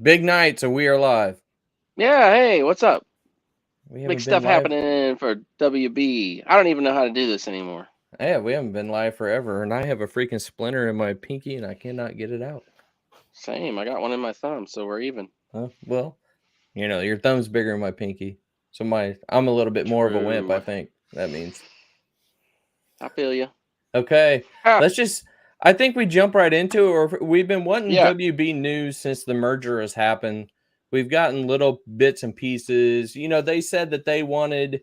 Big night, so we are live. Yeah, hey, what's up? We Big haven't been stuff live. happening for WB. I don't even know how to do this anymore. Yeah, we haven't been live forever, and I have a freaking splinter in my pinky, and I cannot get it out. Same, I got one in my thumb, so we're even. Well, your thumb's bigger than my pinky, so I'm a little bit more of a wimp. I True. think that means. I feel you. Okay, Ah, let's just. I think we jump right into it. Or we've been wanting yeah, WB news since the merger has happened. We've gotten little bits and pieces. They said that they wanted.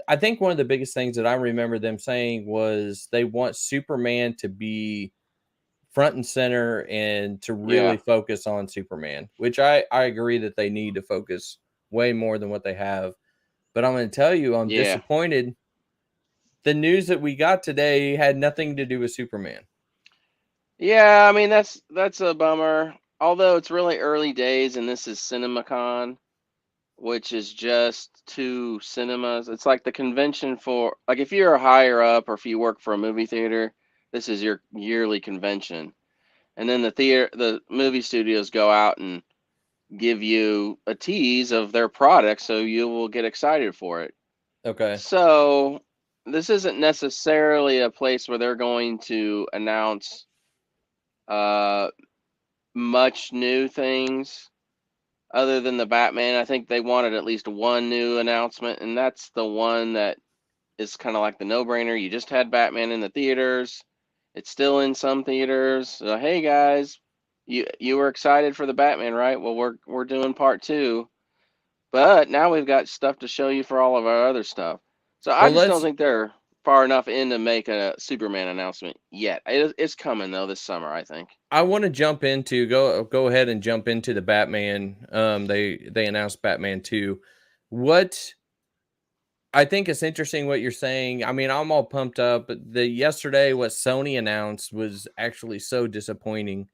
I think one of the biggest things that I remember them saying was they want Superman to be front and center and to really yeah, focus on Superman, which I agree that they need to focus way more than what they have. But I'm going to tell you, I'm yeah. disappointed. The news that we got today had nothing to do with Superman. Yeah, I mean that's a bummer. Although it's really early days and this is CinemaCon, which is just two cinemas. It's like the convention for like if you're higher up or if you work for a movie theater, this is your yearly convention. And then the movie studios go out and give you a tease of their product so you will get excited for it. Okay. So, this isn't necessarily a place where they're going to announce uh, much new things other than the Batman. I think they wanted at least one new announcement, and that's the one that is kind of like the no brainer. You just had Batman in the theaters, it's still in some theaters. So, hey guys, you were excited for the Batman, right? Well, we're doing part two. But now we've got stuff to show you for all of our other stuff. So I Well, just don't let's. think they're far enough in to make a Superman announcement yet. It's coming though this summer, I think. I want to jump into go ahead and jump into the Batman. They announced Batman 2. What I think it's interesting what you're saying. I mean, I'm all pumped up, but the yesterday what Sony announced was actually so disappointing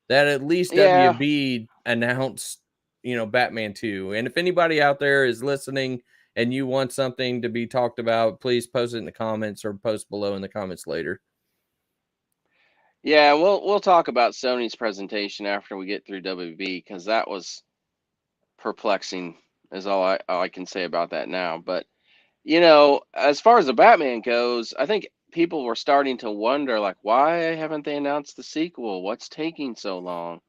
that at least Yeah, WB announced, Batman 2. And if anybody out there is listening and you want something to be talked about, please post it in the comments or post below in the comments later. yeah. We'll talk about Sony's presentation after we get through WB because that was perplexing. Is all I can say about that now. But as far as the Batman goes, I think people were starting to wonder like, why haven't they announced the sequel? What's taking so long?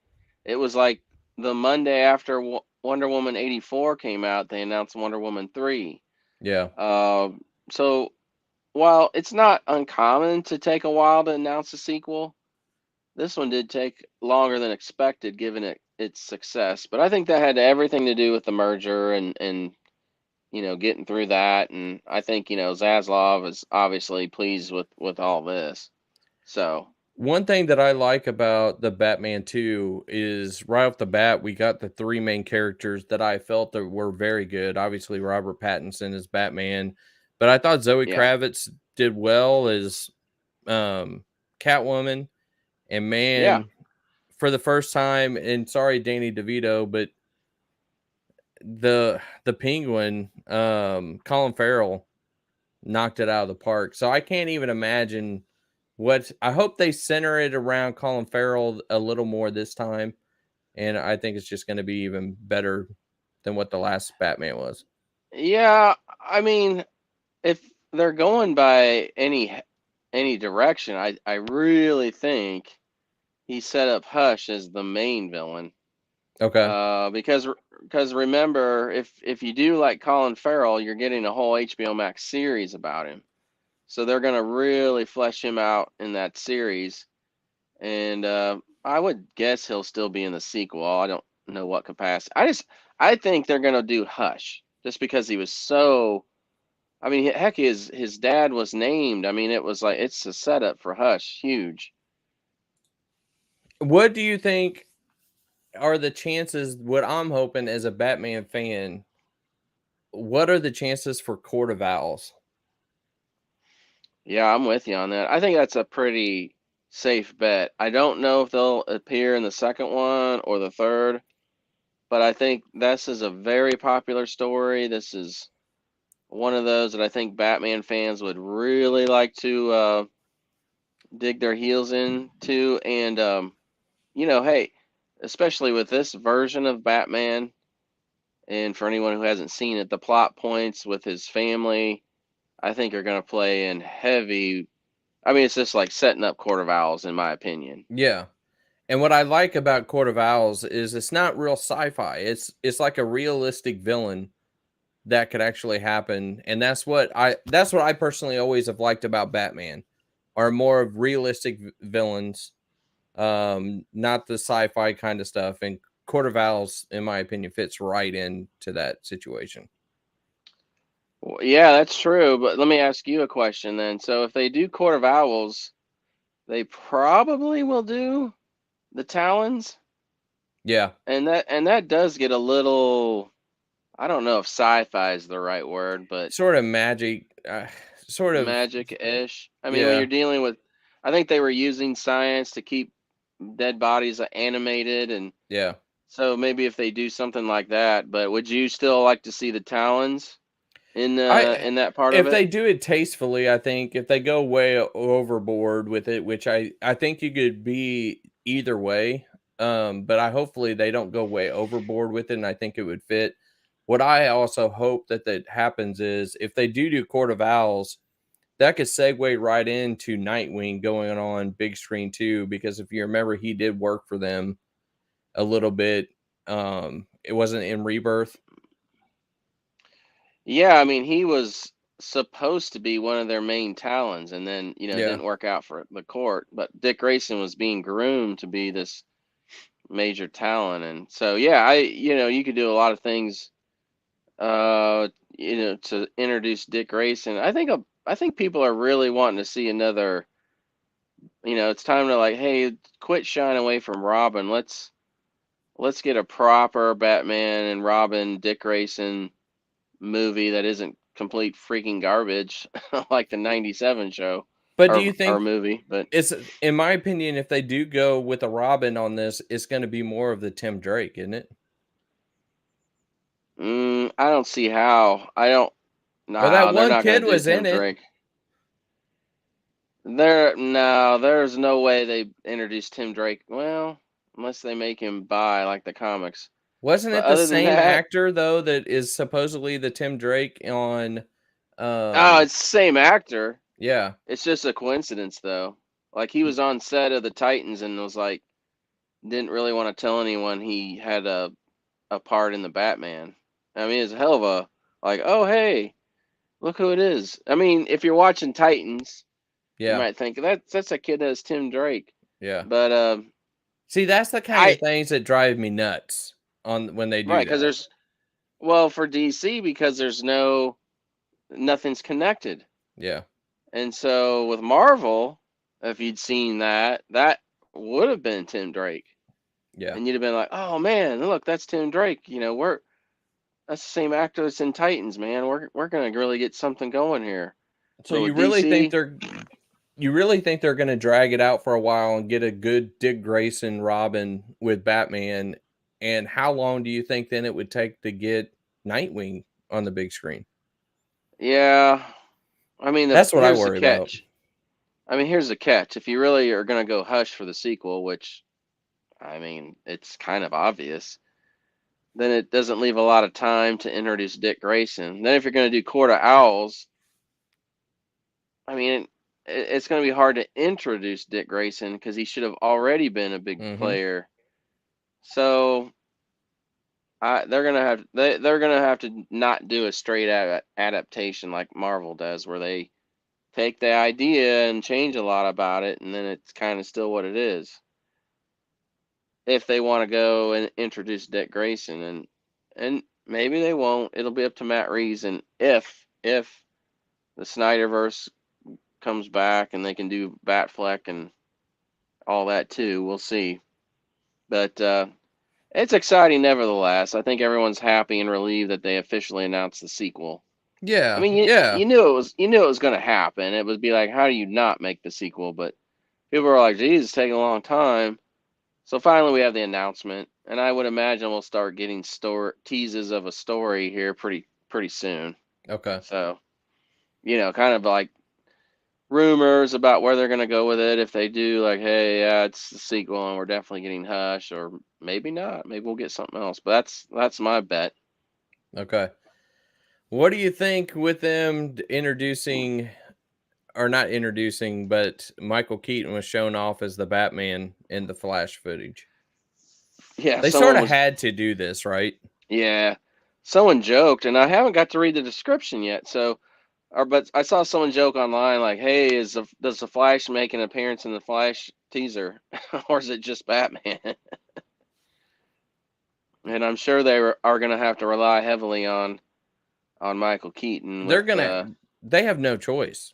It was like the Monday after Wonder Woman 84 came out, they announced Wonder Woman 3. Yeah. Uh, so while it's not uncommon to take a while to announce a sequel, this one did take longer than expected given its success. But I think that had everything to do with the merger and getting through that. And I think Zaslav is obviously pleased with all this. So One thing that I like about the Batman 2 is right off the bat, we got the three main characters that I felt that were very good. Obviously, Robert Pattinson as Batman, but I thought Zoe yeah, Kravitz did well as um, Catwoman. And yeah, man, for the first time, and sorry, Danny DeVito, but the Penguin, Colin Farrell knocked it out of the park. So I can't even imagine what I hope they center it around Colin Farrell a little more this time. And I think it's just going to be even better than what the last Batman was. yeah. I mean, if they're going by any direction, I really think he set up Hush as the main villain. Okay. Because remember, if you do like Colin Farrell, you're getting a whole HBO Max series about him. So they're gonna really flesh him out in that series, and I would guess he'll still be in the sequel. I don't know what capacity. I think they're gonna do Hush just because he was so. I mean, heck, his dad was named. I mean, it was like it's a setup for Hush, huge. What do you think are the chances? What I'm hoping as a Batman fan, what are the chances for Court of Owls? Yeah, I'm with you on that. I think that's a pretty safe bet. I don't know if they'll appear in the second one or the third, but I think this is a very popular story. This is one of those that I think Batman fans would really like to dig their heels into. And hey, especially with this version of Batman. And for anyone who hasn't seen it, the plot points with his family, I think are going to play in heavy. I mean, it's just like setting up Court of Owls, in my opinion. Yeah. And what I like about Court of Owls is it's not real sci-fi. It's like a realistic villain that could actually happen, and that's what I personally always have liked about Batman, are more of realistic villains, not the sci-fi kind of stuff. And Court of Owls, in my opinion, fits right into that situation. Well, yeah, that's true. But let me ask you a question then. So if they do Court of Owls, they probably will do the Talons, Yeah, and that does get a little. I don't know if sci-fi is the right word, but sort of magic, sort of. magic-ish. I mean, when Yeah, you're dealing with, I think they were using science to keep dead bodies animated, and yeah. so maybe if they do something like that. But would you still like to see the Talons I in that part of If it? they do it tastefully, I think if they go way overboard with it, which I think you could be either way, but I hopefully they don't go way overboard with it, and I think it would fit. What I also hope that happens is if they do Court of Owls, that could segue right into Nightwing going on big screen too, because if you remember, he did work for them a little bit. It wasn't in Rebirth. Yeah, I mean, he was supposed to be one of their main Talons, and then it Yeah, didn't work out for the court. But Dick Grayson was being groomed to be this major Talon, and so yeah, you could do a lot of things, to introduce Dick Grayson. I think people are really wanting to see another. It's time to like, hey, quit shying away from Robin. Let's get a proper Batman and Robin Dick Grayson movie that isn't complete freaking garbage like the 97 show but do you or think movie. But it's, in my opinion, if they do go with a Robin on this, it's going to be more of the Tim Drake, isn't it? I don't see how. I don't. Well, that No, they're one not kid going to do was in Tim it, Drake. There's no way they introduce Tim Drake. Well, unless they make him bi like the comics. wasn't But it? The other than same that, actor though that is supposedly the Tim Drake on, oh, um, it's the same actor. yeah, It's just a coincidence though. Like he was on set of the Titans and was like didn't really want to tell anyone he had a part in the Batman. I mean, it's a hell of a like, oh hey, look who it is. I mean, if you're watching Titans, you yeah, might think that's a kid that's Tim Drake. yeah. But See, that's the kind I of things that drive me nuts on when they right, do because that. there's for DC because there's nothing's connected. Yeah, And so with Marvel, if you'd seen that would have been Tim Drake. yeah. And you'd have been like, "Oh man, look, that's Tim Drake. That's the same actor that's in Titans, man. We're gonna really get something going here." So But with DC, you really think they're going to drag it out for a while and get a good Dick Grayson Robin with Batman? And how long do you think then it would take to get Nightwing on the big screen? yeah, I mean, That's what I here's the worry about. catch. I mean, here's the catch. If you really are gonna go hush for the sequel, which I mean, it's kind of obvious, then it doesn't leave a lot of time to introduce Dick Grayson. Then if you're gonna do Court of Owls, I mean, it's going to be hard to introduce Dick Grayson because he should have already been a big Hmm. player. So they're gonna have to not do a straight adaptation like Marvel does, where they take the idea and change a lot about it, and then it's kind of still what it is. If they want to go and introduce Dick Grayson, and maybe they won't, it'll be up to Matt Reeves, and if the Snyderverse comes back and they can do Batfleck and all that too. We'll see. But it's exciting nevertheless. I think everyone's happy and relieved that they officially announced the sequel. I Yeah, mean, yeah. you knew it was going to happen. It would be like, how do you not make the sequel? But people are like, geez, it's taking a long time. So finally, we have the announcement, and I would imagine we'll start getting teases of a story here pretty soon. Okay. So kind of like rumors about where they're gonna go with it. If they do, like, hey, yeah, it's the sequel, and we're definitely getting Hush, or maybe not. Maybe we'll get something else. But that's my bet. Okay. What do you think with them introducing, or not introducing, but Michael Keaton was shown off as the Batman in the Flash footage? Yeah, They sort someone of was. had to do this, right? Yeah, someone joked, and I haven't got to read the description yet. So, but I saw someone joke online, like, "Hey, does the Flash make an appearance in the Flash teaser, or is it just Batman?" And I'm sure are going to have to rely heavily on Michael Keaton They're with. gonna. They have no choice.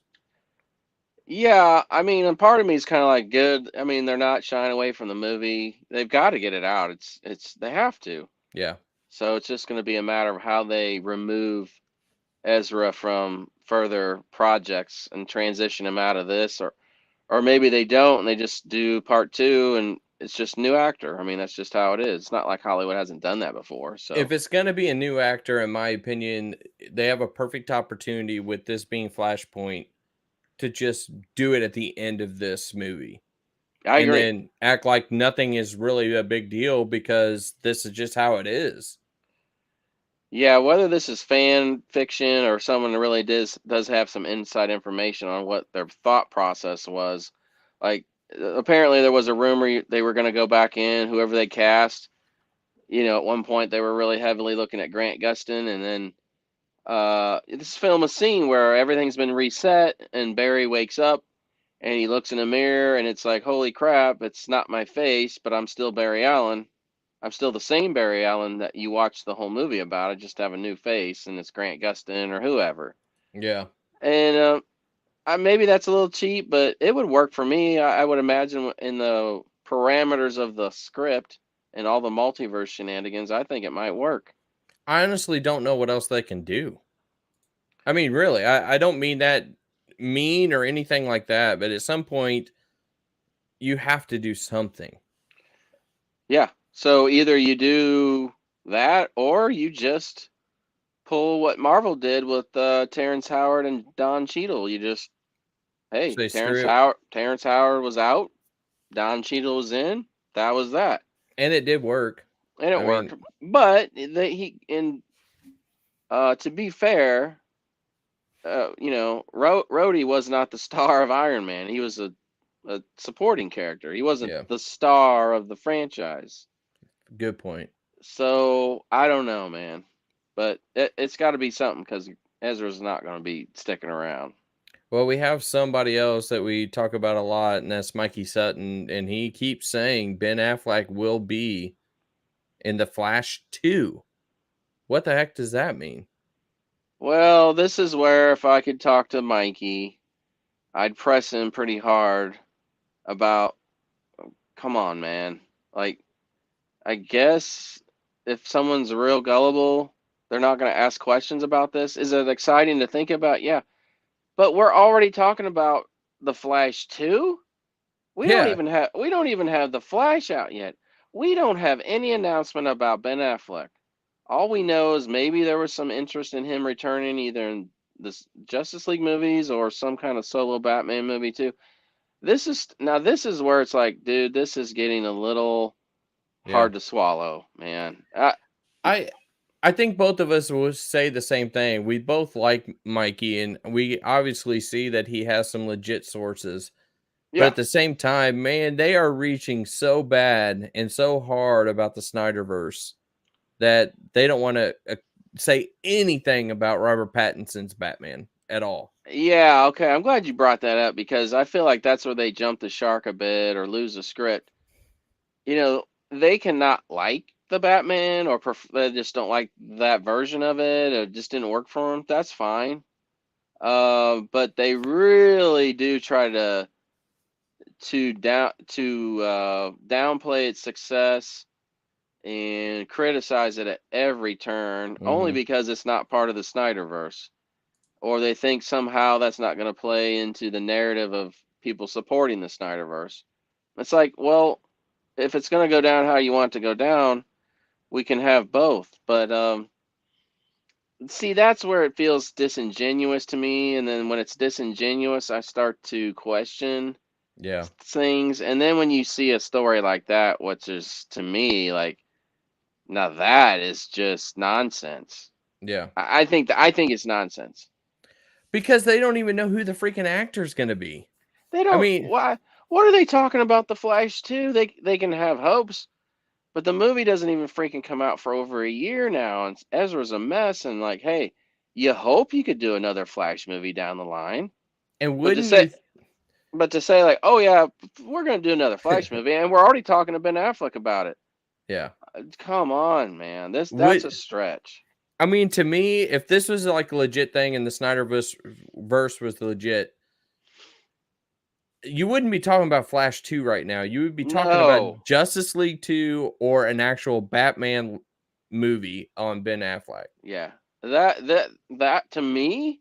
Yeah, I mean, and part of me is kind of like good. I mean, they're not shying away from the movie. They've got to get it out. It's they have to. Yeah. So it's just going to be a matter of how they remove Ezra from further projects and transition him out of this, or maybe they don't and they just do part two and it's just new actor. I mean, that's just how it is. It's not like Hollywood hasn't done that before. If So it's gonna be a new actor, in my opinion, they have a perfect opportunity with this being Flashpoint to just do it at the end of this movie. I And agree. then act like nothing is really a big deal because this is just how it is. Yeah, whether this is fan fiction or someone that really does have some inside information on what their thought process was, like apparently there was a rumor they were going to go back in whoever they cast. At one point they were really heavily looking at Grant Gustin, and then this film a scene where everything's been reset and Barry wakes up and he looks in a mirror and it's like, holy crap, it's not my face, but I'm still Barry Allen. I'm still the same Barry Allen that you watched the whole movie about. I just have a new face, and it's Grant Gustin or whoever. Yeah. And maybe that's a little cheap, but it would work for me. I would imagine in the parameters of the script and all the multiverse shenanigans, I think it might work. I honestly don't know what else they can do. I mean, really, I don't mean that mean or anything like that, but at some point, you have to do something. Yeah. So either you do that or you just pull what Marvel did with Terrence Howard and Don Cheadle. You just, hey, Say Terrence screw it. Howard Terrence Howard was out, Don Cheadle was in. That was that. And it did work. And it I mean, worked. But to be fair, Rhodey was not the star of Iron Man. He was a supporting character. He wasn't yeah, the star of the franchise. good point. So I don't know, man. But it's got to be something because Ezra's not going to be sticking around. Well, we have somebody else that we talk about a lot, and that's Mikey Sutton, and he keeps saying Ben Affleck will be in the Flash 2. What the heck does that mean? Well, this is where if I could talk to Mikey, I'd press him pretty hard about, come on, man. Like, I guess if someone's real gullible, they're not going to ask questions about this. Is it exciting to think about? Yeah. But we're already talking about the Flash 2? Yeah, We don't even have the Flash out yet. We don't have any announcement about Ben Affleck. All we know is maybe there was some interest in him returning either in the Justice League movies or some kind of solo Batman movie too. This is where it's like, dude, this is getting a little yeah. hard to swallow, man. I I think both of us will say the same thing. We both like Mikey, and we obviously see that he has some legit sources. But Yeah, at the same time, man, they are reaching so bad and so hard about the Snyderverse that they don't want to say anything about Robert Pattinson's Batman at all. yeah, okay. I'm glad you brought that up because I feel like that's where they jump the shark a bit or lose the script. They cannot like the Batman or they just don't like that version of it. Or it just didn't work for them. That's fine. But they really do try to downplay its success and criticize it at every turn, only Hmm. because it's not part of the Snyderverse, or they think somehow that's not going to play into the narrative of people supporting the Snyderverse. It's like, well, if it's going to go down how you want it to go down, we can have both. But see, that's where it feels disingenuous to me. And then when it's disingenuous, I start to question Yeah. things. And then when you see a story like that, which is to me like, now that is just nonsense. Yeah. I think it's nonsense. Because they don't even know who the freaking actor's going to be. They I don't. mean, Why? What are they talking about the Flash too? They can have hopes, but the movie doesn't even freaking come out for over a year now, and Ezra's a mess. And like, hey, you hope you could do another Flash movie down the line, and but to wouldn't say you but to say like, oh yeah, we're gonna do another Flash movie, and we're already talking to Ben Affleck about it. Yeah. Come on, man, that's a Would stretch. I mean, to me, if this was like a legit thing and the verse was legit, you wouldn't be talking about Flash 2 right now. You would be talking No, about Justice League 2 or an actual Batman movie on Ben Affleck. yeah, that to me,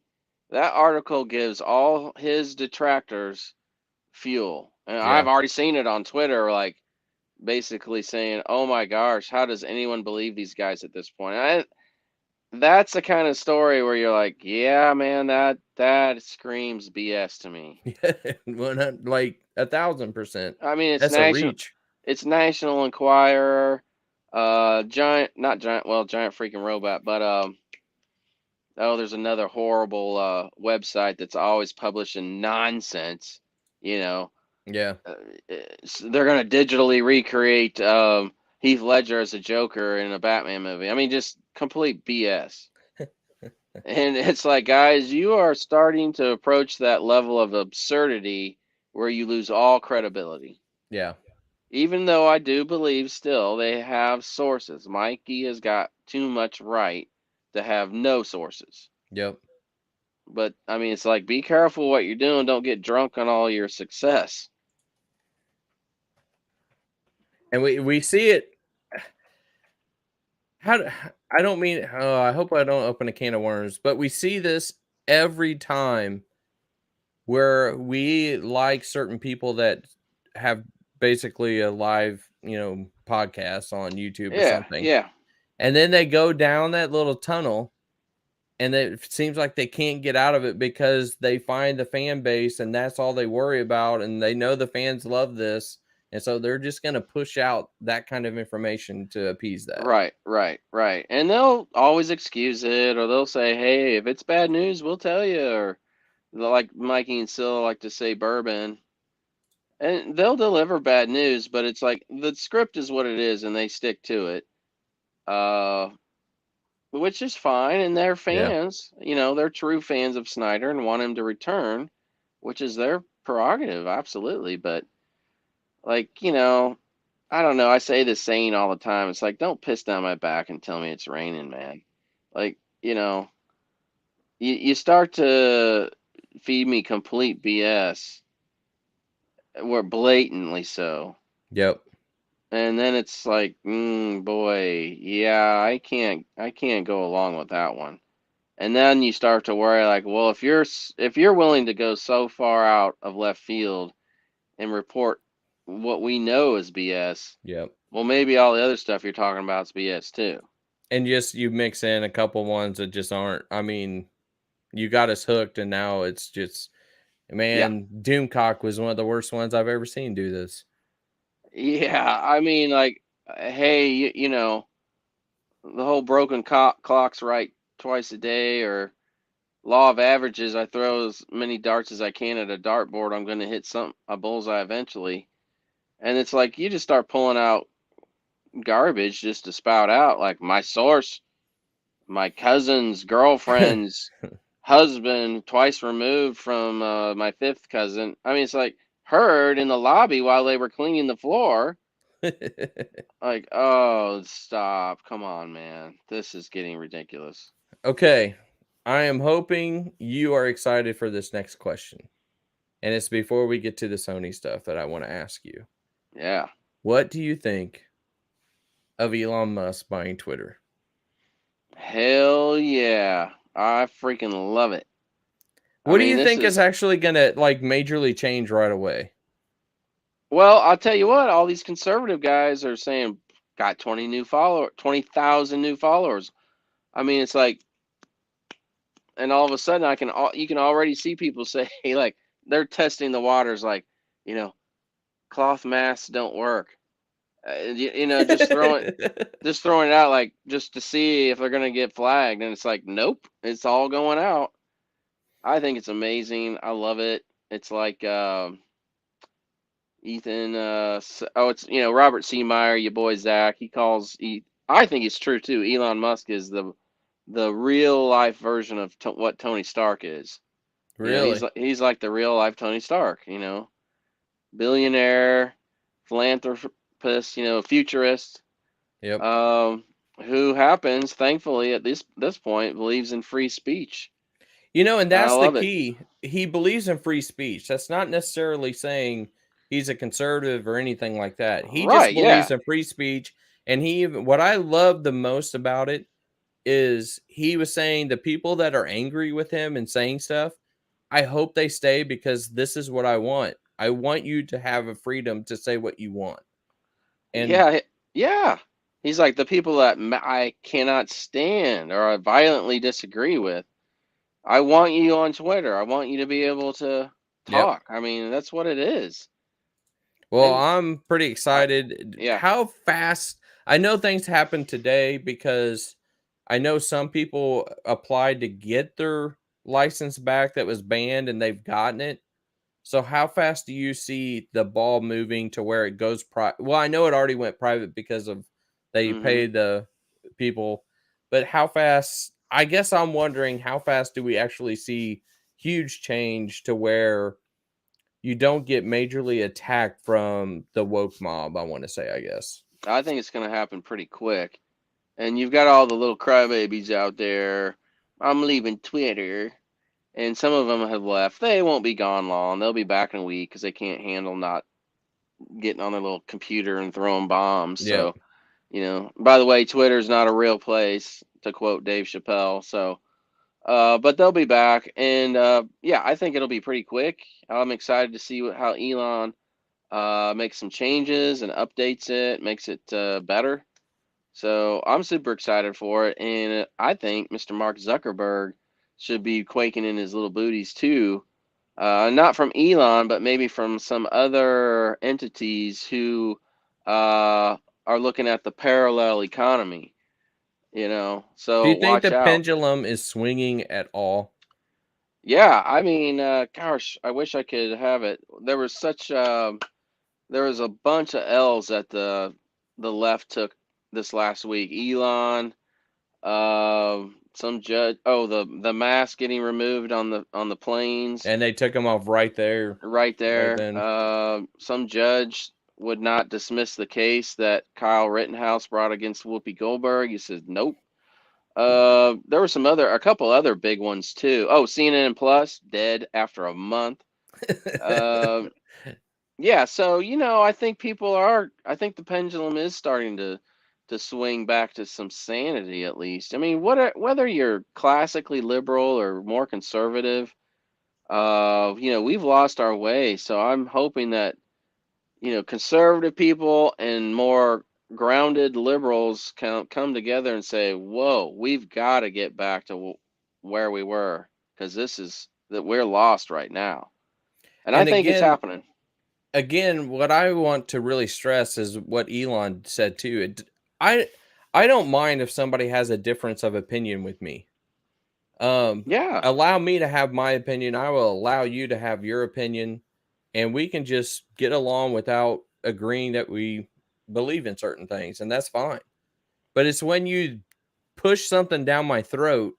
that article gives all his detractors fuel. And I've Yeah. already seen it on Twitter, like basically saying, "Oh my gosh, how does anyone believe these guys at this point?" That's the kind of story where you're like, "Yeah, man, that screams BS to me." Like 1,000%. I mean, That's a reach. it's National Enquirer, giant, not giant, well, giant freaking robot, but oh, there's another horrible website that's always publishing nonsense. You know, Yeah. uh, they're gonna digitally recreate Heath Ledger as a Joker in a Batman movie. I mean, just complete BS. And it's like, guys, you are starting to approach that level of absurdity where you lose all credibility. Yeah. Even though I do believe still they have sources. Mikey has got too much right to have no sources. Yep. But I mean, it's like, be careful what you're doing. Don't get drunk on all your success. And we see it. I don't mean, oh, I hope I don't open a can of worms, but we see this every time where we like certain people that have basically a live, podcast on YouTube or Yeah, something. yeah, And then they go down that little tunnel and it seems like they can't get out of it because they find the fan base and that's all they worry about. And they know the fans love this. And so they're just going to push out that kind of information to appease that. right, right, right. And they'll always excuse it, or they'll say, "Hey, if it's bad news, we'll tell you." Or like Mikey and Scylla like to say, "Bourbon." And they'll deliver bad news, but it's like the script is what it is, and they stick to it. Uh, which is fine, and they're Yeah. fans. They're true fans of Snyder and want him to return, which is their prerogative, absolutely. But like, I don't know. I say this saying all the time. It's like, don't piss down my back and tell me it's raining, man. Like, you start to feed me complete BS. We're blatantly so. Yep. And then it's like, boy, yeah, I can't go along with that one. And then you start to worry, like, well, if you're willing to go so far out of left field and report what we know is BS, Yep. well, maybe all the other stuff you're talking about is BS too. And just you mix in a couple ones that just aren't. I mean, you got us hooked, and now it's just, Yeah, man, Doomcock was one of the worst ones I've ever seen do this. yeah. I mean, like, hey, the whole broken clock's right twice a day, or law of averages. I throw as many darts as I can at a dartboard. I'm going to hit a bullseye eventually. And it's like you just start pulling out garbage just to spout out. Like, my source, my cousin's girlfriend's husband, twice removed from my fifth cousin. I mean, it's like heard in the lobby while they were cleaning the floor. Like, oh, stop. Come on, man. This is getting ridiculous. Okay. I am hoping you are excited for this next question. And it's before we get to the Sony stuff that I want to ask you. Yeah. What do you think of Elon Musk buying Twitter? Hell yeah. I freaking love it. I What do mean, you this think is is, actually going to like majorly change right away? well, I'll tell you what, all these conservative guys are saying got 20,000 new followers. I mean, it's like, and all of a sudden you can already see people say like they're testing the waters, like, you know, cloth masks don't work. You know, just throwing it out, like, just to see if they're gonna get flagged, and it's like, nope, it's all going out. I think it's amazing. I love it. It's like Ethan. It's, you know, Robert C. Meyer, your boy Zach. I think it's true too. Elon Musk is the real life version of what Tony Stark is. You know, Really? he's like the real life Tony Stark. You know, billionaire, philanthropist. You know, futurist. Yep. Um, who happens, thankfully, at this point, believes in free speech, You know, and and I that's the love it. key. He believes in free speech. That's not necessarily saying he's a conservative or anything like that. He just Right? believes Yeah. in free speech. And what I love the most about it is he was saying the people that are angry with him and saying stuff, I hope they stay because this is what I want. I want you to have a freedom to say what you want. And Yeah, yeah. He's like, the people that I cannot stand or I violently disagree with. I want you on Twitter. I want you to be able to yep. talk. I mean, that's what it is. Well, And I'm pretty I, excited. yeah. How fast I know things happen today because I know some people applied to get their license back that was banned and they've gotten it. So how fast do you see the ball moving to where it goes private? Well, I know it already went private because of they Hmm. paid the people, but how fast? I guess I'm wondering how fast do we actually see huge change to where you don't get majorly attacked from the woke mob, I want to say, I guess. I think it's going to happen pretty quick. And you've got all the little crybabies out there. I'm leaving Twitter. And some of them have left. They won't be gone long. They'll be back in a week because they can't handle not getting on their little computer and throwing bombs. Yep. So, you know, by the way, Twitter's not a real place, to quote Dave Chappelle. So, but they'll be back. And yeah, I think it'll be pretty quick. I'm excited to see how Elon makes some changes and updates it, makes it better. So I'm super excited for it. And I think Mr. Mark Zuckerberg should be quaking in his little booties too. Not from Elon, but maybe from some other entities who are looking at the parallel economy, you know. Do So you think watch the out. pendulum is swinging at all? Yeah, I mean, gosh, I wish I could have it. There was a bunch of L's that the left took this last week. Elon, some judge. Oh, the mask getting removed on the planes And they took him off right there, right right there. then. Some judge would not dismiss the case that Kyle Rittenhouse brought against Whoopi Goldberg. He says nope. There were a couple other big ones too. Oh, CNN Plus dead after a month. Um, yeah, so you know, I think I think the pendulum is starting to swing back to some sanity at least. I mean, whether you're classically liberal or more conservative, you know, we've lost our way. So I'm hoping that, you know, conservative people and more grounded liberals can come together and say, "Whoa, we've got to get back to where we were because this is that we're lost right now." And I And think it's happening. again, what I want to really stress is what Elon said too. I I don't mind if somebody has a difference of opinion with me. Um, Yeah. Allow me to have my opinion. I will allow you to have your opinion, and we can just get along without agreeing that we believe in certain things, and that's fine. But it's when you push something down my throat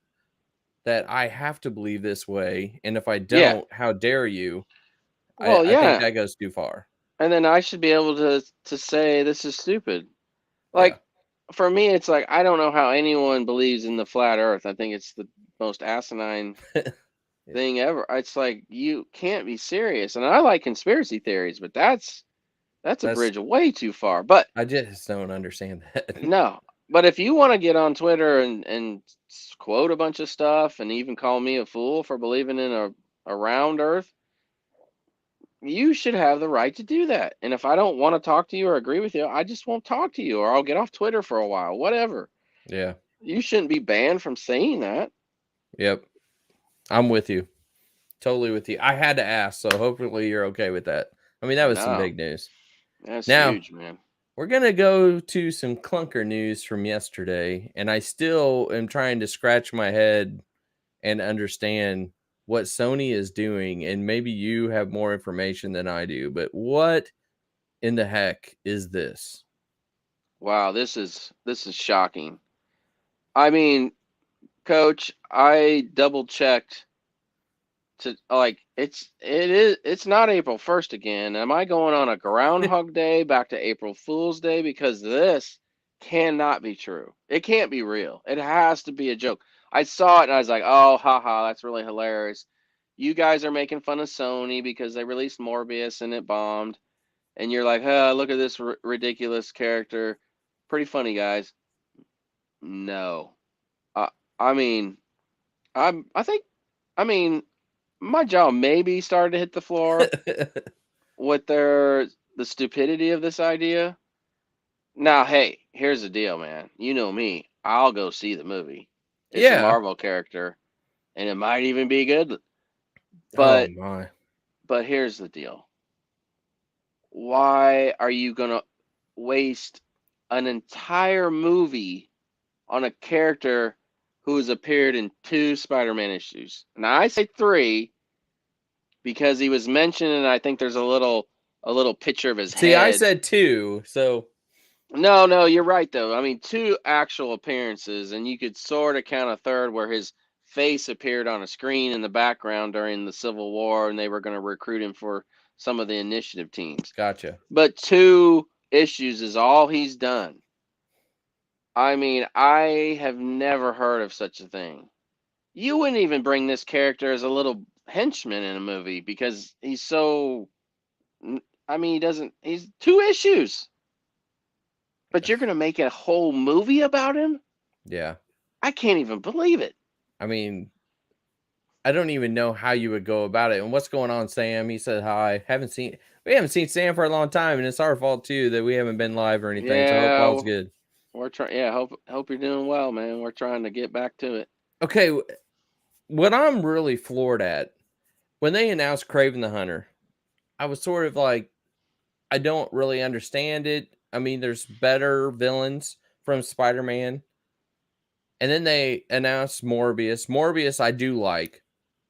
that I have to believe this way, and if I Yeah. don't, how dare you? Well, I think yeah. that goes too far. And then I should be able to say this is stupid. Yeah. Like for me, it's like I don't know how anyone believes in the flat Earth. I think it's the most asinine Yeah. thing ever. It's like you can't be serious. And I like conspiracy theories, but that's a That's bridge way too far. But I just don't understand that. no. But if you want to get on Twitter and quote a bunch of stuff and even call me a fool for believing in a round Earth, you should have the right to do that. And if I don't want to talk to you or agree with you, I just won't talk to you or I'll get off Twitter for a while, whatever. Yeah. You shouldn't be banned from saying that. Yep. I'm with you. Totally with you. I had to ask, so hopefully you're okay with that. I mean, that was some No, big news. that's Now, huge, man. we're going to go to some clunker news from yesterday, and I still am trying to scratch my head and understand what Sony is doing, and maybe you have more information than I do, but what in the heck is this? Wow, this is shocking. I mean, Coach, I double checked to like it's not April 1st again. Am I going on a Groundhog Day back to April Fool's Day? Because this cannot be true. It can't be real. It has to be a joke. I saw it and I was like, oh, haha, that's really hilarious. You guys are making fun of Sony because they released Morbius and it bombed. And you're like, look at this ridiculous character. Pretty funny, guys. No. I, I mean, I think, I mean, my jaw maybe started to hit the floor with the stupidity of this idea. Now, hey, here's the deal, man. You know me. I'll go see the movie. It's a Yeah. Marvel character, and it might even be good. Oh But my. but here's the deal. Why are you gonna waste an entire movie on a character who has appeared in 2 Spider-Man issues? Now I say 3 because he was mentioned, and I think there's a little picture of his See, I head. said 2, so No, you're right though. I mean, 2 actual appearances, and you could sort of count a third where his face appeared on a screen in the background during the Civil War, and they were going to recruit him for some of the initiative teams. gotcha. But 2 issues is all he's done. I mean, I have never heard of such a thing. You wouldn't even bring this character as a little henchman in a movie because he's so. I mean, he doesn't. He's 2 issues, but you're gonna make a whole movie about him? Yeah. I can't even believe it. I mean, I don't even know how you would go about it. And what's going on, Sam? He said hi. We haven't seen Sam for a long time, and it's our fault too that we haven't been live or anything. So I hope all's Yeah, good. we're trying. Yeah, hope you're doing well, man. We're trying to get back to it. Okay, what I'm really floored at when they announced Craven the Hunter, I was sort of like, I don't really understand it. I mean, there's better villains from Spider-Man. And then they announced Morbius. Morbius, I do like,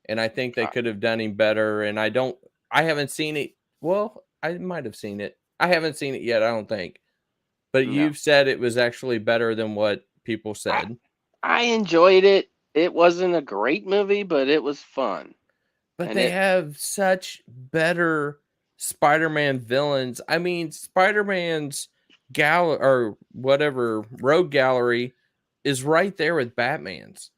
and I think they I, could have done him better. And I haven't seen it. Well, I might have seen it. I haven't seen it yet, I don't think. But no, you've said it was actually better than what people I said. I enjoyed it. It wasn't a great movie, but it was fun, But and they it. have such better Spider-Man villains. I mean, Spider-Man's gal or whatever rogue gallery is right there with Batman's.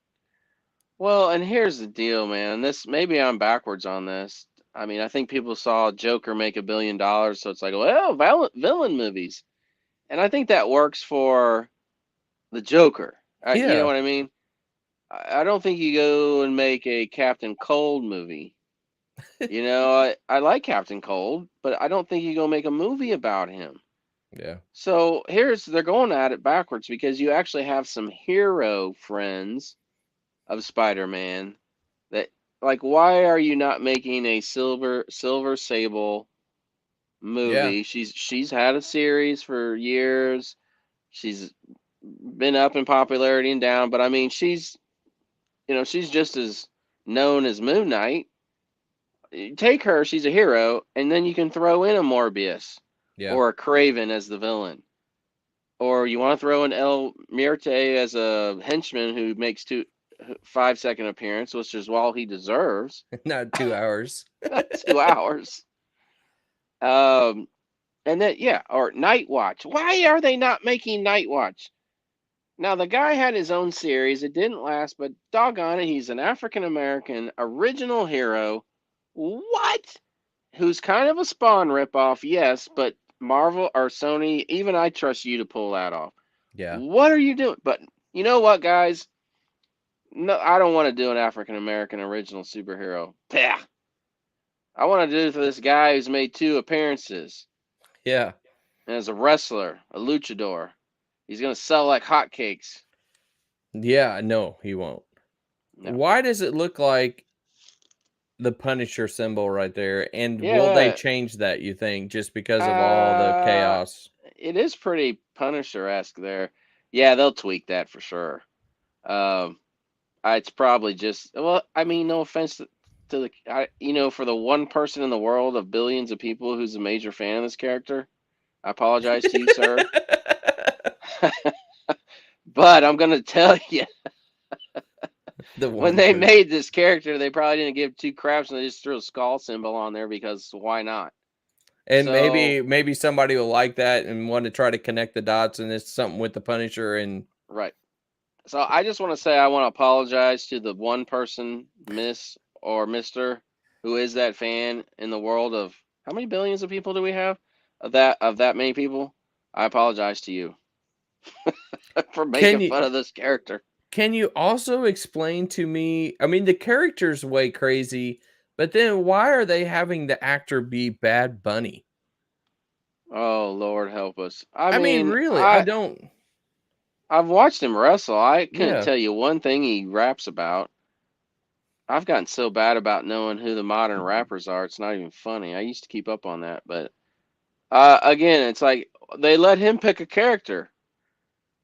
Well, and here's the deal, man. This maybe I'm backwards on this. I mean, I think people saw Joker make $1 billion, so it's like, well, villain movies, and I think that works for the Joker. You know Yeah, what I mean? I don't think you go and make a Captain Cold movie. I like Captain Cold, but I don't think you go make a movie about him. yeah, So they're going at it backwards because you actually have some hero friends of Spider-Man that like why are you not making a Silver Sable yeah, movie? She's had a series for years. She's been up in popularity and down, but I mean she's just as known as Moon Knight. Take her, she's a hero, and then you can throw in a Morbius yeah. or a Craven as the villain. Or you want to throw in El Muerte as a henchman who makes 5 second appearance, which is all he deserves. Not 2 hours. 2 hours. Um, and then yeah, or Night Watch. Why are they not making Night Watch? Now the guy had his own series. It didn't last, but doggone it, he's an African American original hero. What? Who's kind of a Spawn ripoff, yes, but Marvel or Sony, even I trust you to pull that off. Yeah, What are you doing? But you know what, guys? No, I don't want to do an African American original superhero. Pah. I want to do it for this guy who's made 2 appearances yeah, as a wrestler, a luchador. He's gonna sell like hotcakes. yeah. No, he won't. No. Why does it look like the Punisher symbol right there. And will they Yeah. change that, you think, just because of all the chaos? It is pretty Punisher-esque there. Yeah, they'll tweak that for sure. Um, it's probably just, well, I mean, no offense to for the one person in the world of billions of people who's a major fan of this character, I apologize to you, sir. But I'm gonna tell you, The when one they person. made this character, they probably didn't give two craps and they just threw a skull symbol on there because why not? And So, maybe somebody will like that and want to try to connect the dots, and it's something with the Punisher. And right. So I just want to say I want to apologize to the one person, Miss or Mister, who is that fan in the world of how many billions of people do we have? Of that many people? I apologize to you for can making you fun of this character. can you also explain to me? I mean, the character's way crazy, but then why are they having the actor be Bad Bunny? Oh Lord help us. I I mean, mean, really, I I don't. I've watched him wrestle. I couldn't Yeah. tell you one thing he raps about. I've gotten so bad about knowing who the modern rappers are. It's not even funny. I used to keep up on that, but again, it's like they let him pick a character.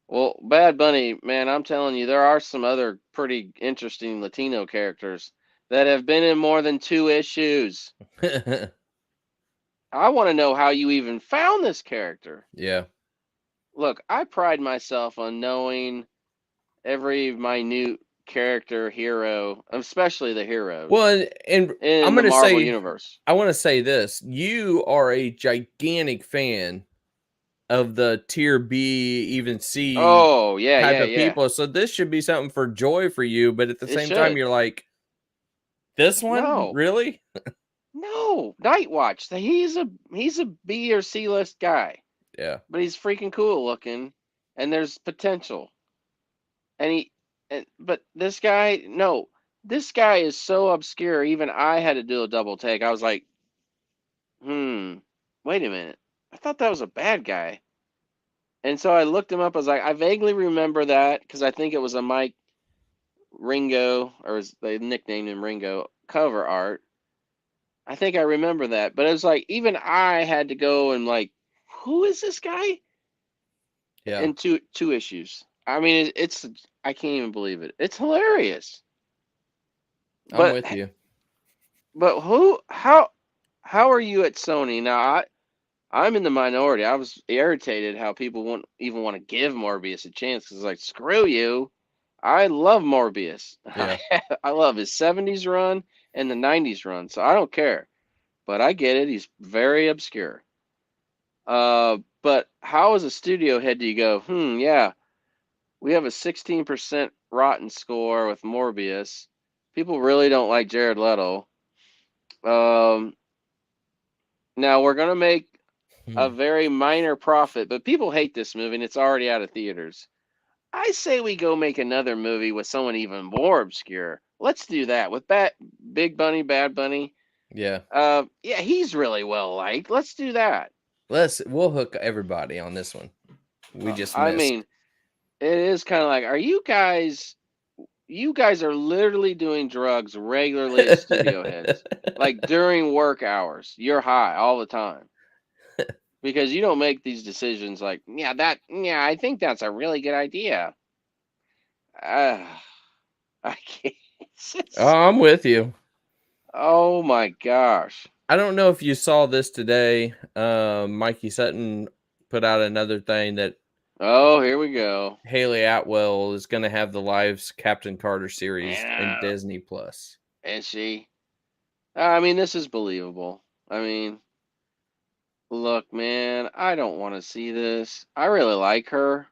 Well, Bad Bunny, man, I'm telling you, there are some other pretty interesting Latino characters that have been in more than 2 issues. I want to know how you even found this character. Yeah. Look, I pride myself on knowing every minute character, hero, especially the heroes Well, and I'm in the gonna Marvel say, universe. I want to say this: you are a gigantic fan of the tier B, even C Oh, yeah, type yeah, of yeah. people. So this should be something for joy for you. But at the It same time, should. you're like, this one, No, really? no. Nightwatch. He's a B or C list guy, Yeah. but he's freaking cool looking, and there's potential. And but this guy, no, this guy is so obscure. Even I had to do a double take. I was like, wait a minute. I thought that was a bad guy. And so I looked him up. I was like, I vaguely remember that because I think it was a Mike Ringo, or as they nicknamed him Ringo, cover art. I think I remember that. But it was like, even I had to go and like, who is this guy? Yeah. In two issues. I mean, it's I can't even believe it. It's hilarious. I'm But with you. who how are you at Sony now? I'm in the minority. I was irritated how people won't even want to give Morbius a chance because like screw you. I love Morbius. Yeah. I love his 70s run and the 90s run, so I don't care. But I get it. He's very obscure. But how as a studio head do you go? Yeah, we have a 16% rotten score with Morbius. People really don't like Jared Leto. Um, Now we're gonna make a Hmm. very minor profit, but people hate this movie and it's already out of theaters. I say we go make another movie with someone even more obscure. Let's do that with Big Bunny, Bad Bunny. Yeah. Yeah, he's really well liked. Let's do that. We'll hook everybody on this one. We just I missed. mean, it is kind of like, are you guys? You guys are literally doing drugs regularly as studio heads, like during work hours. You're high all the time because you don't make these decisions like, yeah, I think that's a really good idea. Uh, I can't. Oh, I'm with you. Oh my gosh. I don't know if you saw this today. Mikey Sutton put out another thing that Oh, here we go. Haley Atwell is going to have the Lives Captain Carter series in And Disney Plus. is she? I mean, this is believable. I mean, look, man, I don't want to see this. I really like her.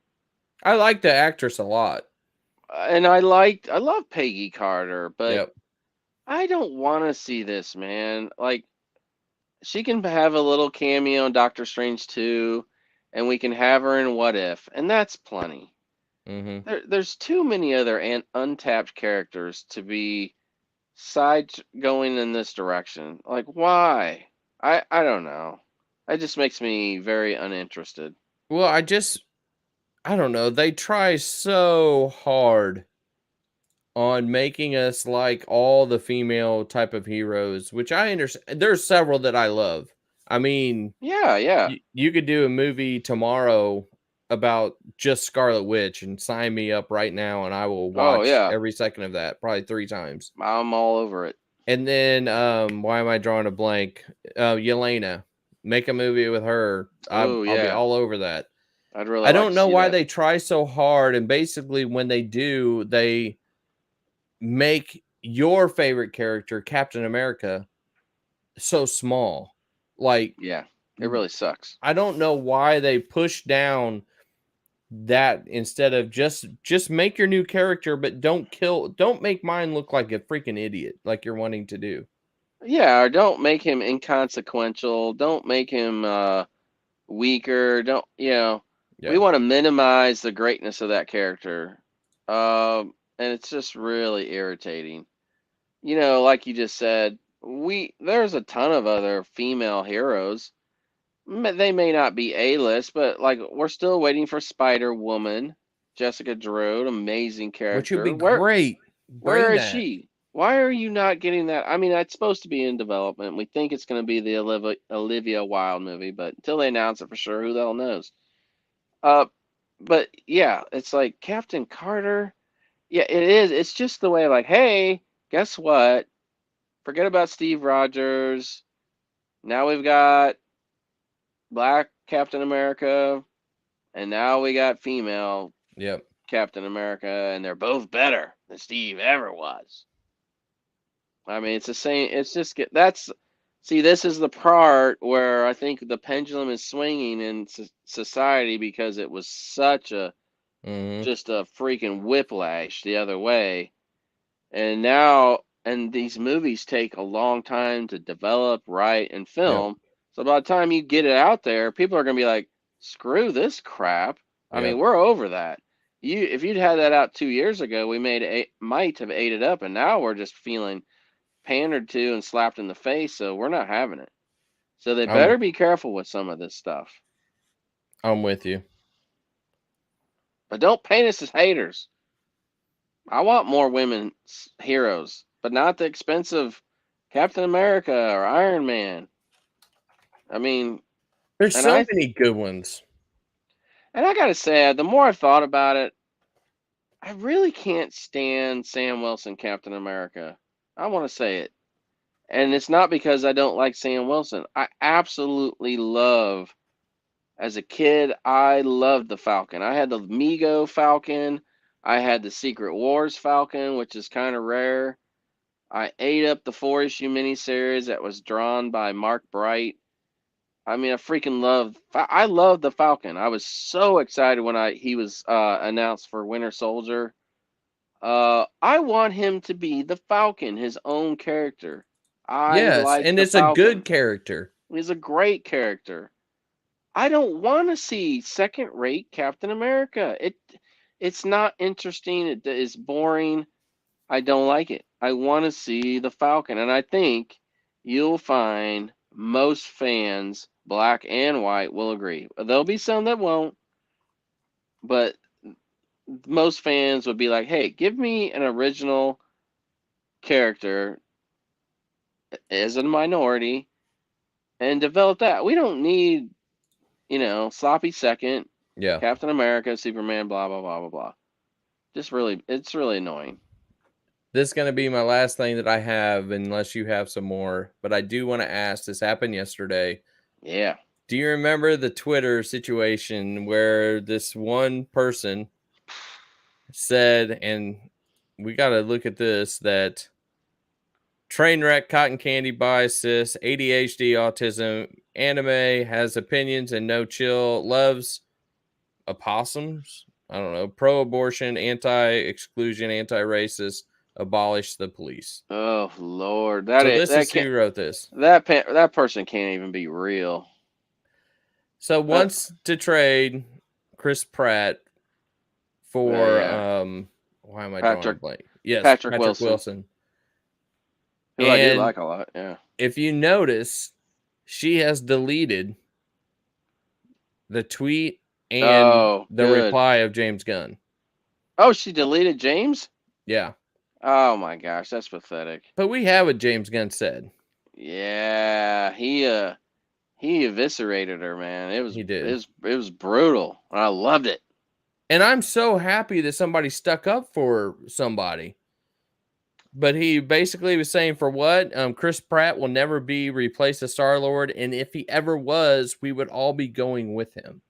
I like the actress a lot. And I love Peggy Carter, but Yep. I don't want to see this, man. Like, she can have a little cameo in Doctor Strange 2, and we can have her in What If, and that's plenty. Hmm. There's too many other untapped characters to be side going in this direction. Like, why? I don't know. It just makes me very uninterested. Well, I don't know. They try so hard on making us like all the female type of heroes, which I understand. There's several that I love. I mean, Yeah. you could do a movie tomorrow about just Scarlet Witch and sign me up right now, and I will Oh watch yeah. every second of that, probably 3 times. I'm all over it. And then, why am I drawing a blank? Yelena, make a movie with her. Oh I'll be yeah. all over that. I'd really I like don't to know see why that. they try so hard, and basically when they do, they make your favorite character, Captain America, so small. Like, Yeah. It really sucks. I don't know why they push down that instead of just make your new character, but don't make mine look like a freaking idiot like you're wanting to do. Yeah, or don't make him inconsequential. Don't make him weaker. Don't, we Yeah. want to minimize the greatness of that character. And it's just really irritating. Like you just said, there's a ton of other female heroes. They may not be A-list, but like we're still waiting for Spider-Woman, Jessica Drew, amazing Which would be character. great. Where Bring is that. she? Why are you not getting that? I mean, it's supposed to be in development. We think it's going to be the Olivia Wilde movie, but until they announce it for sure, who the hell knows? Uh, but yeah, it's like Captain Carter. Yeah, it is. It's just the way, like, hey, guess what? Forget about Steve Rogers. Now we've got Black Captain America, and now we got female Yep. Captain America, and they're both better than Steve ever was. I mean, it's the same. It's just see, this is the part where I think the pendulum is swinging in society because it was such a Mm-hmm. just a freaking whiplash the other way. And now, and these movies take a long time to develop, write, and Yep. film. So by the time you get it out there, people are going to be like, screw this crap. I mean, Yep. we're over that. If you'd had that out 2 years ago, we might have ate it up, and now we're just feeling pandered to and slapped in the face, so we're not having it. So they I'm better be careful with some of this stuff. I'm with you. But don't paint us as haters. I want more women heroes, but not the expense of Captain America or Iron Man. I mean, There's and so I many good ones. and I gotta say, the more I've thought about it, I really can't stand Sam Wilson Captain America. I want to say it, and it's not because I don't like Sam Wilson. I absolutely love. As a kid, I loved the Falcon. I had the Mego Falcon. I had the Secret Wars Falcon, which is kind of rare. I ate up the 4-issue miniseries that was drawn by Mark Bright. I mean, I love the Falcon. I was so excited when he was announced for Winter Soldier. I want him to be the Falcon, his own character. I Yes, like and the it's a good Falcon. character. He's a great character. I don't want to see second-rate Captain America. It's not interesting. It is boring. I don't like it. I want to see the Falcon, and I think you'll find most fans, black and white, will agree. There'll be some that won't, but most fans would be like, "Hey, give me an original character as a minority and develop that. We don't need, sloppy second, Yeah. Captain America, Superman, blah blah blah blah blah." It's really annoying. This is going to be my last thing that I have, unless you have some more. But I do want to ask, this happened yesterday. Yeah. Do you remember the Twitter situation where this one person said, and we got to look at this, that train wreck, cotton candy, bias, ADHD, autism, anime, has opinions and no chill, loves opossums. I don't know, pro abortion, anti exclusion, anti racist, abolish the police. Oh Lord, So this is who wrote this. that person can't even be real. So Uh, wants to trade Chris Pratt for yeah, why am I drawing a Patrick blank? Yes, Patrick Patrick Wilson, Wilson. who I do And like a lot. Yeah. if you notice, she has deleted the tweet and Oh, the good. reply of James Gunn. Oh, she deleted James. Yeah. Oh my gosh, that's pathetic. But we have what James Gunn said. Yeah, he eviscerated her, man. It was He it did. was it was brutal. I loved it. And I'm so happy that somebody stuck up for somebody. But he basically was saying, for what? Chris Pratt will never be replaced as Star Lord, and if he ever was, we would all be going with him.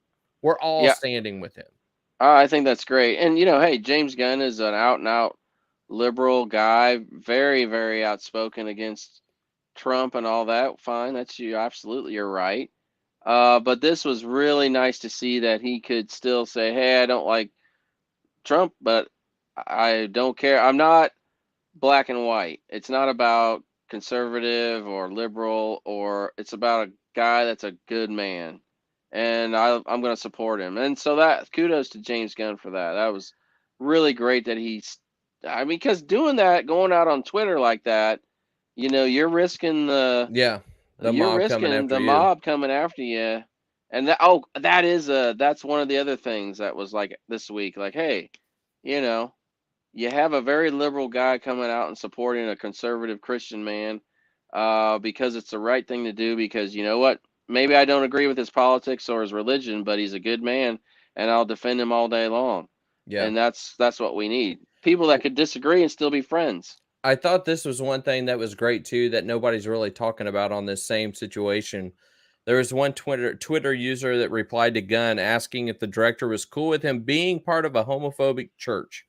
We're all Yeah, standing with him. I think that's great. And hey, James Gunn is an out and out liberal guy, very very outspoken against Trump and all that. Fine, that's you. Absolutely, you're right. But this was really nice to see that he could still say, "Hey, I don't like Trump, but I don't care. I'm not black and white. It's not about conservative or liberal, or it's about a guy that's a good man, and I'm going to support him." And so that kudos to James Gunn for that. That was really great that he's. I mean, because doing that, going out on Twitter like that, you're risking the Yeah. The you're mob coming risking after the you. mob coming after you. And that's one of the other things that was like this week. Like, hey, you know, you have a very liberal guy coming out and supporting a conservative Christian man, because it's the right thing to do. Because you know what? Maybe I don't agree with his politics or his religion, but he's a good man, and I'll defend him all day long. Yeah. And that's what we need. People that could disagree and still be friends. I thought this was one thing that was great too that nobody's really talking about on this same situation. There was one Twitter user that replied to Gunn asking if the director was cool with him being part of a homophobic church.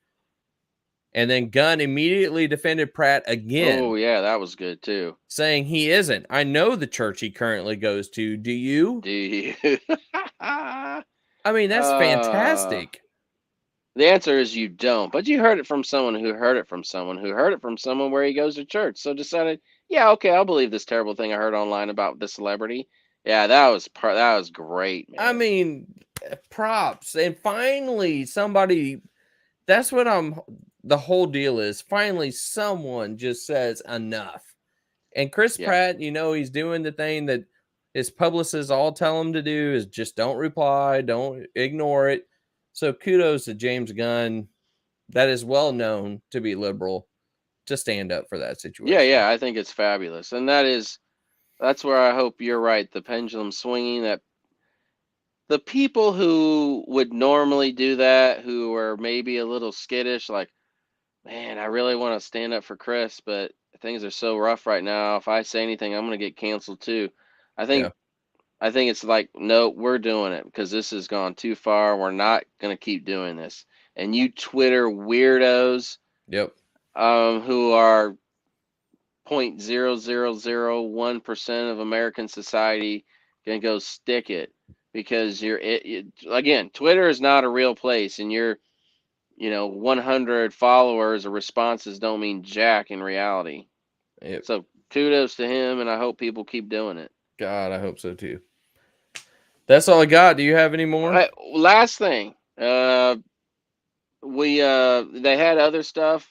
And then Gunn immediately defended Pratt Oh again, yeah, that was good too. saying he isn't. I know the church he currently goes to. Do you? Do you? I mean, that's uh, fantastic. the answer is you don't. But you heard it from someone who heard it from someone who heard it from someone where he goes to church. So decided, yeah, okay, I'll believe this terrible thing I heard online about this celebrity. Yeah, that was great, I man. mean, props. And finally, somebody, that's what the whole deal is. Finally, someone just says enough. And Chris Yeah. Pratt, he's doing the thing that his publicists all tell him to do is just don't reply, don't ignore it. So kudos to James Gunn, that is well known to be liberal, to stand up for that Yeah, situation. yeah, I think it's fabulous. And that's where I hope you're right. The pendulum swinging, that the people who would normally do that, who are maybe a little skittish, like, man, I really want to stand up for Chris, but things are so rough right now. If I say anything, I'm going to get canceled too. I Yeah. think I think it's like, no, we're doing it because this has gone too far. We're not going to keep doing this. And you Twitter weirdos, Yep. who are 0.0001% of American society, can go stick it, because again, Twitter is not a real place, and your 100 followers or responses don't mean jack in reality. Yep. So kudos to him, and I hope people keep doing it. God, I hope so too. That's all I got. Do you have any more? Last thing, we they had other stuff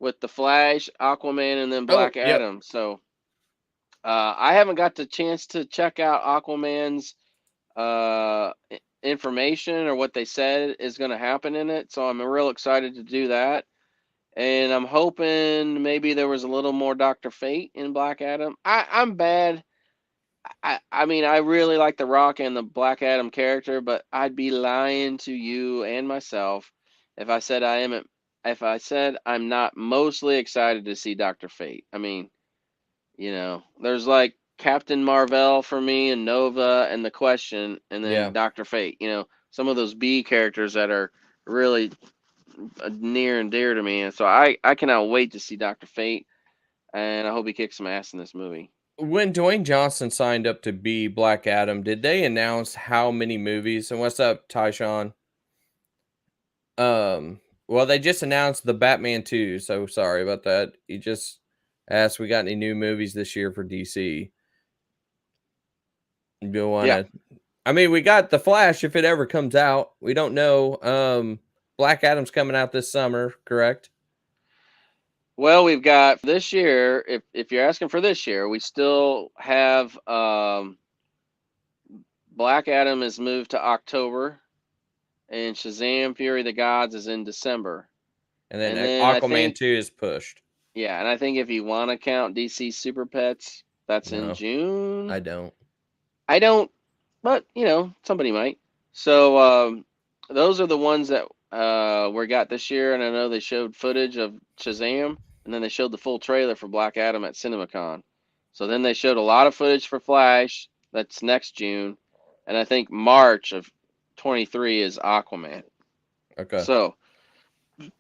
with the Flash, Aquaman, and then Oh, Black yep. Adam. So I haven't got the chance to check out Aquaman's information or what they said is going to happen in it. So I'm real excited to do that. And I'm hoping maybe there was a little more Doctor Fate in Black Adam. I'm bad. I mean, I really like The Rock and the Black Adam character, but I'd be lying to you and myself if I said I'm not mostly excited to see Doctor Fate. I mean, there's like Captain Marvel for me, and Nova, and The Question, and then Yeah. Doctor Fate. Some of those B characters that are really near and dear to me, and so I cannot wait to see Doctor Fate, and I hope he kicks some ass in this movie. When Dwayne Johnson signed up to be Black Adam, did they announce how many movies? And what's up, Tyshawn? Well, they just announced the Batman 2, so sorry about that. He just asked we got any new movies this year for DC. You Yeah. wanna I mean, we got The Flash if it ever comes out. We don't know. Black Adam's coming out this summer, correct? Well, we've got for this year. If you're asking for this year, we still have Black Adam is moved to October, and Shazam: Fury of the Gods is in December. And then I Aquaman think 2 is pushed. yeah, and I think if you want to count DC Super Pets, that's in No, June. I don't. I don't, but somebody might. So those are the ones that we got this year, and I know they showed footage of Shazam, and then they showed the full trailer for Black Adam at CinemaCon. So then they showed a lot of footage for Flash. That's next June, and I think March of 23 is Aquaman. Okay. So,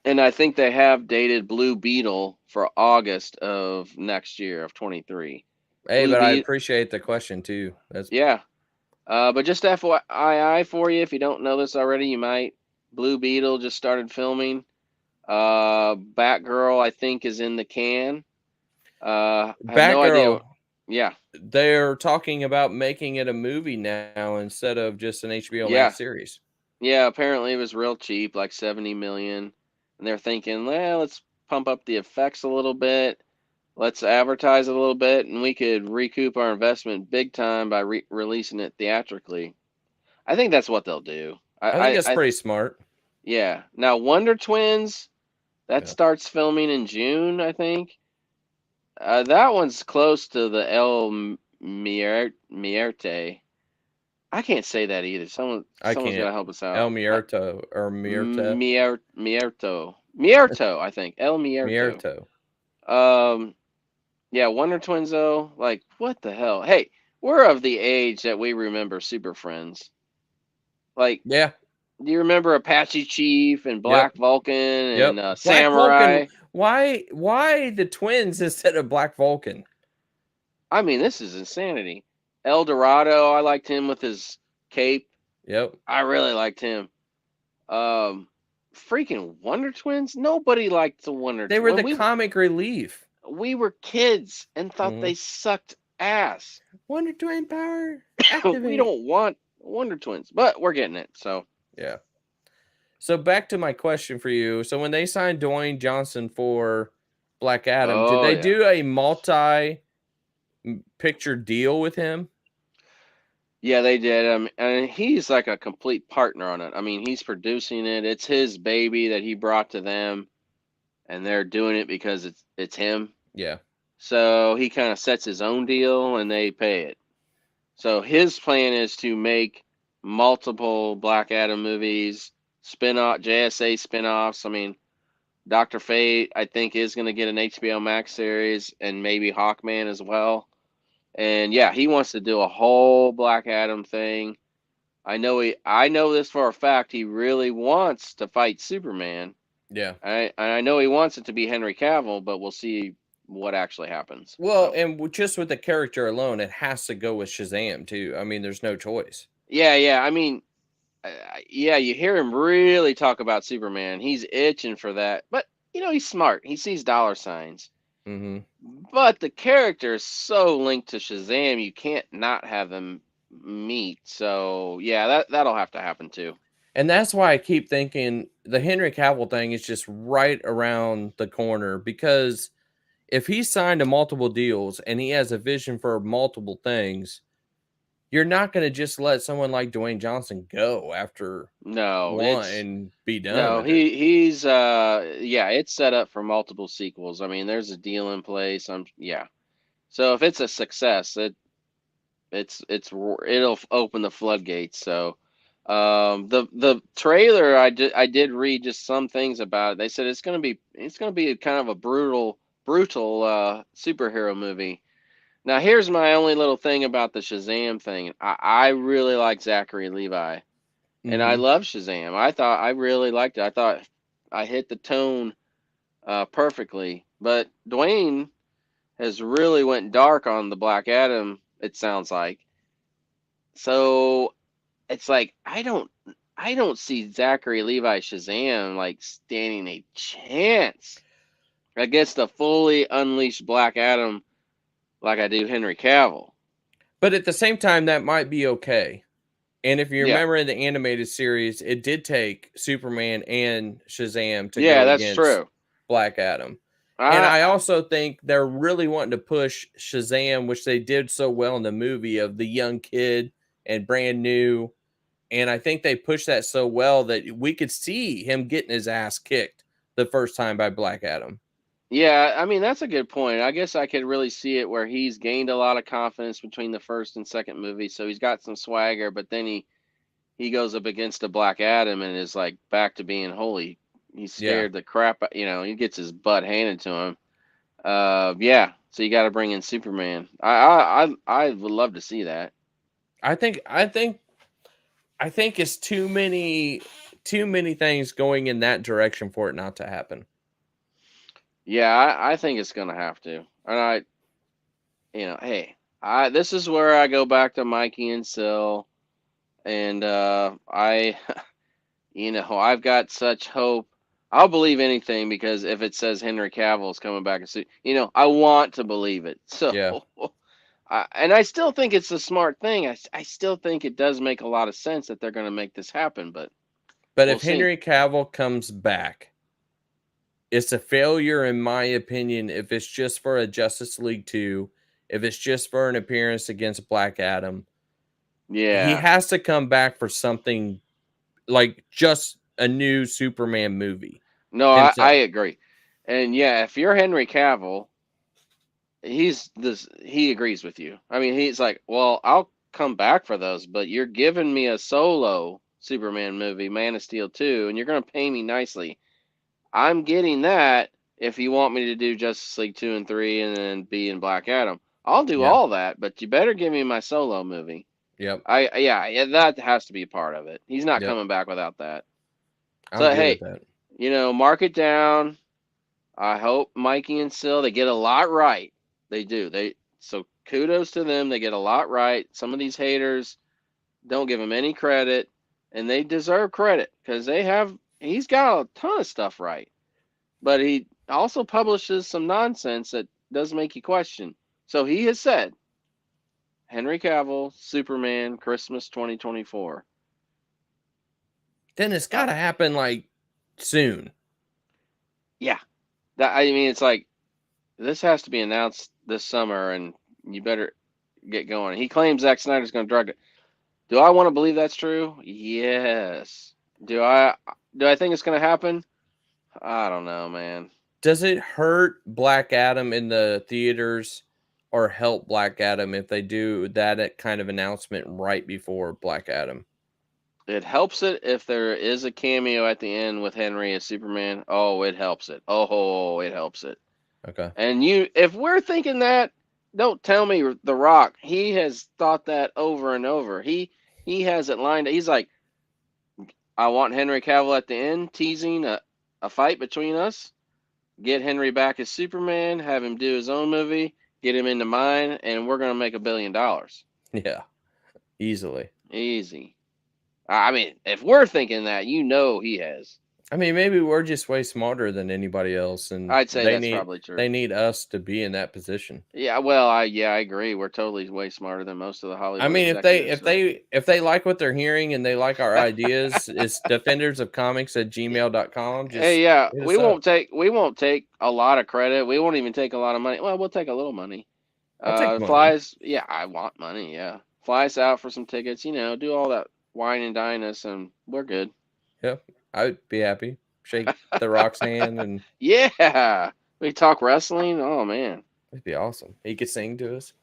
and I think they have dated Blue Beetle for August of next year of 23. Hey, Blue but I Beetle, appreciate the question too. That's yeah. But just FYI for you, if you don't know this already, you might. Blue Beetle just started filming. Batgirl, I think, is in the can. I have no idea. Batgirl. Yeah, They're talking about making it a movie now instead of just an HBO yeah, Max series. yeah. Apparently, it was real cheap, like 70 million. And they're thinking, well, let's pump up the effects a little bit. Let's advertise a little bit, and we could recoup our investment big time by releasing it theatrically. I think that's what they'll do. I think that's I pretty smart. yeah. Now, Wonder Twins, that Yeah. starts filming in June, I think. That one's close to the Mierte. I can't say that either. I Someone's can't. gonna help us out. El Mierto or Mierta. Mierto, I think. El Mierto. Mierto. Um, yeah, Wonder Twins though. Like, what the hell? Hey, we're of the age that we remember Super Friends. Like, Yeah. do you remember Apache Chief and Yep. Black Vulcan and Yep. Black Vulcan. Samurai? Why the twins instead of Black Vulcan? I mean, this is insanity. El Dorado, I liked him with his cape. Yep. I really liked him. Freaking Wonder Twins. Nobody liked the Wonder They were Twins. the comic relief. We were kids and thought Mm-hmm. they sucked ass. Wonder Twin power We activate. don't want Wonder Twins, but we're getting it. So Yeah. So back to my question for you. So when they signed Dwayne Johnson for Black Adam, did oh they yeah, do a multi-picture deal with him? yeah they did. And he's like a complete partner on it. I mean, he's producing it. It's his baby that he brought to them, and they're doing it because it's him. Yeah. So he kind of sets his own deal, and they pay it. So his plan is to make multiple Black Adam movies, spin-off JSA spin-offs. I mean, Dr. Fate, I think, is going to get an HBO Max series, and maybe Hawkman as well. And yeah, he wants to do a whole Black Adam thing. I know this for a fact. He really wants to fight Superman. Yeah. I know he wants it to be Henry Cavill, but we'll see what actually happens. Well, So and just with the character alone, it has to go with Shazam too. I mean, there's no choice. yeah. I mean, yeah, you hear him really talk about Superman. He's itching for that, but he's smart. He sees dollar signs. Mm-hmm. But the character is so linked to Shazam, you can't not have them meet. So yeah, that'll have to happen too. And that's why I keep thinking the Henry Cavill thing is just right around the corner, because if he signed to multiple deals and he has a vision for multiple things, you're not going to just let someone like Dwayne Johnson go after No, one it's and be done no with it. he's yeah, it's set up for multiple sequels. I mean, there's a deal in place. Yeah. So if it's a success, it'll open the floodgates. So the trailer I did read just some things about it. They said it's gonna be kind of a brutal superhero movie. Now here's my only little thing about the Shazam thing. I really like Zachary Levi, and I Mm-hmm. love Shazam. I thought I really liked it. I thought I hit the tone perfectly. But Dwayne has really went dark on the Black Adam. It sounds like. So it's like I don't see Zachary Levi Shazam like standing a chance against a fully unleashed Black Adam like I do Henry Cavill. But at the same time, that might be okay. And if you Yeah. remember in the animated series, it did take Superman and Shazam to Yeah, go that's against true. Black Adam. And I I also think they're really wanting to push Shazam, which they did so well in the movie of the young kid and brand new. And I think they pushed that so well that we could see him getting his ass kicked the first time by Black Adam. Yeah, I mean that's a good point. I guess I could really see it where he's gained a lot of confidence between the first and second movie, so he's got some swagger. But then he goes up against a Black Adam and is like back to being holy. He's scared the crap. He gets his butt handed to him. Yeah. So you got to bring in Superman. I would love to see that. I think it's too many things going in that direction for it not to happen. Yeah, I think it's gonna have to. And hey, this is where I go back to Mikey and Sil, and I've got such hope. I'll believe anything because if it says Henry Cavill is coming back, I want to believe it. So, Yeah. and I still think it's a smart thing. I still think it does make a lot of sense that they're going to make this happen. But if Henry Cavill comes back, it's a failure in my opinion. If it's just for a Justice League 2, if it's just for an appearance against Black Adam, yeah, he has to come back for something like just a new Superman movie. No, I agree. And yeah, if you're Henry Cavill, he agrees with you. I mean, he's like, well, I'll come back for those, but you're giving me a solo Superman movie, Man of Steel 2, and you're going to pay me nicely. I'm getting that if you want me to do Justice League 2 and 3 and then be in Black Adam. I'll do all that, but you better give me my solo movie. Yep. Yeah, that has to be part of it. He's not coming back without that. So, hey, mark it down. I hope Mikey and Sil, they get a lot right. They do. So kudos to them. They get a lot right. Some of these haters don't give him any credit, and they deserve credit because he's got a ton of stuff right. But he also publishes some nonsense that does make you question. So he has said, Henry Cavill, Superman, Christmas 2024. Then it's got to happen like soon. Yeah. It's like this has to be announced this summer, and you better get going. He claims Zack Snyder's going to direct it. Do I want to believe that's true? Yes. Do I think it's going to happen? I don't know, man. Does it hurt Black Adam in the theaters or help Black Adam if they do that kind of announcement right before Black Adam? It helps it if there is a cameo at the end with Henry as Superman. Oh, it helps it. Oh, it helps it. Okay. And if we're thinking that, don't tell me The Rock. He has thought that over and over. He has it lined up. He's like, I want Henry Cavill at the end, teasing a fight between us. Get Henry back as Superman, have him do his own movie, get him into mine, and we're going to make $1 billion. Yeah, easily. Easy. I mean, if we're thinking that, he has. I mean, maybe we're just way smarter than anybody else, and I'd say that's probably true. They need us to be in that position. Yeah, well, I agree. We're totally way smarter than most of the Hollywood. I mean, if they like what they're hearing and they like our ideas, it's defendersofcomics@gmail.com. Hey, yeah, we won't take a lot of credit. We won't even take a lot of money. Well, we'll take a little money. I'll take money. Flies. Yeah, I want money. Yeah, fly us out for some tickets. Do all that wine and dine us, and we're good. Yep. I would be happy. Shake The Rock's hand and yeah, we talk wrestling. Oh man, it'd be awesome. He could sing to us.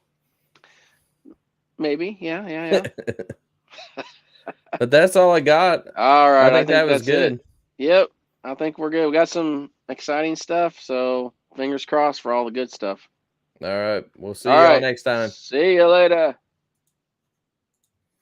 Maybe, yeah. But that's all I got. All right, I think that was good. It. Yep, I think we're good. We got some exciting stuff, so fingers crossed for all the good stuff. All right, we'll see you all next time. See you later.